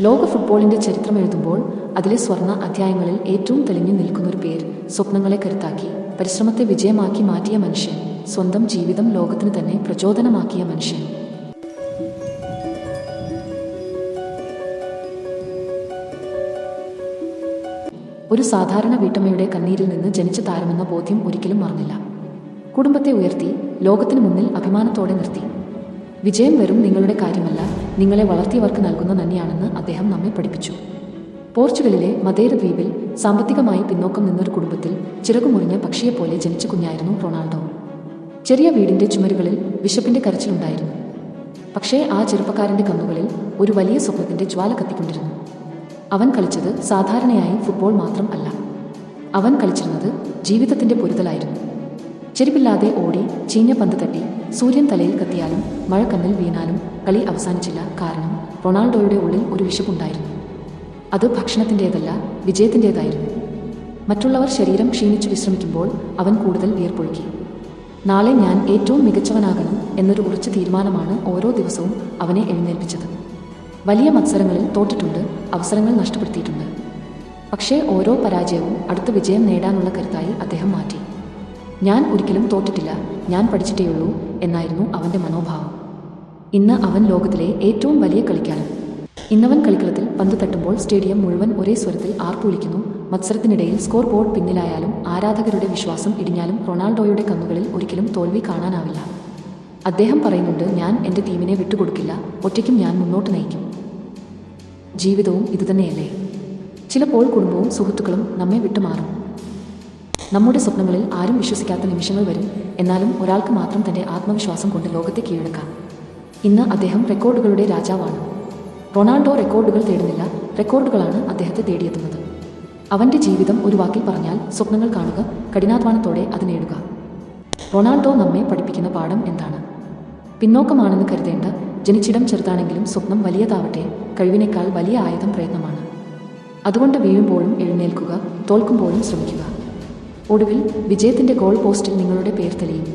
ലോക ഫുട്ബോളിന്റെ ചരിത്രം എഴുതുമ്പോൾ അതിലെ സ്വർണ്ണ അധ്യായങ്ങളിൽ ഏറ്റവും തെളിഞ്ഞു നിൽക്കുന്നൊരു പേര്, സ്വപ്നങ്ങളെ കരുത്താക്കി പരിശ്രമത്തെ വിജയമാക്കി മാറ്റിയ മനുഷ്യൻ, സ്വന്തം ജീവിതം ലോകത്തിന് തന്നെ പ്രചോദനമാക്കിയ മനുഷ്യൻ. ഒരു സാധാരണ വീട്ടമ്മയുടെ കണ്ണീരിൽ നിന്ന് ജനിച്ച താരമെന്ന ബോധ്യം ഒരിക്കലും മറന്നില്ല. കുടുംബത്തെ ഉയർത്തി ലോകത്തിന് മുന്നിൽ അഭിമാനത്തോടെ നിർത്തി. വിജയം വെറും നിങ്ങളുടെ കാര്യമല്ല, നിങ്ങളെ വളർത്തിയവർക്ക് നൽകുന്ന നന്ദിയാണെന്ന് അദ്ദേഹം നമ്മെ പഠിപ്പിച്ചു. പോർച്ചുഗലിലെ മദേര ദ്വീപിൽ സാമ്പത്തികമായി പിന്നോക്കം നിന്നൊരു കുടുംബത്തിൽ ചിറകുമുറിഞ്ഞ പക്ഷിയെപ്പോലെ ജനിച്ച കുഞ്ഞായിരുന്നു റൊണാൾഡോ. ചെറിയ വീടിന്റെ ചുമരുകളിൽ വിശപ്പിന്റെ കരച്ചിലുണ്ടായിരുന്നു. പക്ഷേ ആ ചെറുപ്പക്കാരന്റെ കണ്ണുകളിൽ ഒരു വലിയ സ്വപ്നത്തിന്റെ ജ്വാല കത്തിക്കൊണ്ടിരുന്നു. അവൻ കളിച്ചത് സാധാരണയായി ഫുട്ബോൾ മാത്രം അല്ല, അവൻ കളിച്ചിരുന്നത് ജീവിതത്തിന്റെ പൊരുതലായിരുന്നു. ചെരുപ്പില്ലാതെ ഓടി, ചീഞ്ഞ പന്ത് തട്ടി, സൂര്യൻ തലയിൽ കത്തിയാലും മഴക്കണ്ണിൽ വീണാലും കളി അവസാനിച്ചില്ല. കാരണം റൊണാൾഡോയുടെ ഉള്ളിൽ ഒരു വിശപ്പുണ്ടായിരുന്നു. അത് ഭക്ഷണത്തിൻ്റേതല്ല, വിജയത്തിൻ്റേതായിരുന്നു. മറ്റുള്ളവർ ശരീരം ക്ഷീണിച്ചു വിശ്രമിക്കുമ്പോൾ അവൻ കൂടുതൽ വിയർപ്പൊഴുക്കി. നാളെ ഞാൻ ഏറ്റവും മികച്ചവനാകണം എന്നൊരു ഉറച്ച തീരുമാനമാണ് ഓരോ ദിവസവും അവനെ എഴുന്നേൽപ്പിച്ചത്. വലിയ മത്സരങ്ങളിൽ തോറ്റിട്ടുണ്ട്, അവസരങ്ങൾ നഷ്ടപ്പെടുത്തിയിട്ടുണ്ട്. പക്ഷേ ഓരോ പരാജയവും അടുത്ത വിജയം നേടാനുള്ള കരുത്തായി അദ്ദേഹം മാറ്റി. ഞാൻ ഒരിക്കലും തോറ്റിട്ടില്ല, ഞാൻ പഠിച്ചിട്ടേയുള്ളൂ എന്നായിരുന്നു അവൻ്റെ മനോഭാവം. ഇന്ന് അവൻ ലോകത്തിലെ ഏറ്റവും വലിയ കളിക്കാരൻ. ഇന്നവൻ കളിക്കളത്തിൽ പന്ത് തട്ടുമ്പോൾ സ്റ്റേഡിയം മുഴുവൻ ഒരേ സ്വരത്തിൽ ആർപ്പുവിളിക്കുന്നു. മത്സരത്തിനിടയിൽ സ്കോർ ബോർഡ് പിന്നിലായാലും ആരാധകരുടെ വിശ്വാസം ഇടിഞ്ഞാലും റൊണാൾഡോയുടെ കണ്ണുകളിൽ ഒരിക്കലും തോൽവി കാണാനാവില്ല. അദ്ദേഹം പറയുന്നുണ്ട്, ഞാൻ എൻ്റെ ടീമിനെ വിട്ടുകൊടുക്കില്ല, ഒറ്റയ്ക്കും ഞാൻ മുന്നോട്ട് നയിക്കും. ജീവിതവും ഇതുതന്നെയല്ലേ? ചിലപ്പോൾ കുടുംബവും സുഹൃത്തുക്കളും നമ്മെ വിട്ടുമാറും. നമ്മുടെ സ്വപ്നങ്ങളിൽ ആരും വിശ്വസിക്കാത്ത നിമിഷങ്ങൾ വരും. എന്നാലും ഒരാൾക്ക് മാത്രം തൻ്റെ ആത്മവിശ്വാസം കൊണ്ട് ലോകത്തെ കീഴടക്കാം. ഇന്ന് അദ്ദേഹം റെക്കോർഡുകളുടെ രാജാവാണ്. റൊണാൾഡോ റെക്കോർഡുകൾ തേടുന്നില്ല, റെക്കോർഡുകളാണ് അദ്ദേഹത്തെ തേടിയെത്തുന്നത്. അവൻ്റെ ജീവിതം ഒരു വാക്കിൽ പറഞ്ഞാൽ സ്വപ്നങ്ങൾ കാണുക, കഠിനാധ്വാനത്തോടെ അത് നേടുക. റൊണാൾഡോ നമ്മെ പഠിപ്പിക്കുന്ന പാഠം എന്താണ്? പിന്നോക്കമാണെന്ന് കരുതേണ്ട, ജനിച്ചിടം ചെറുതാണെങ്കിലും സ്വപ്നം വലിയതാവട്ടെ. കഴിവിനേക്കാൾ വലിയ ആയുധം പ്രയത്നമാണ്. അതുകൊണ്ട് വീഴുമ്പോഴും എഴുന്നേൽക്കുക, തോൽക്കുമ്പോഴും ശ്രമിക്കുക. ഒടുവിൽ വിജയത്തിൻ്റെ ഗോൾ പോസ്റ്റിൽ നിങ്ങളുടെ പേർ തെളിയും.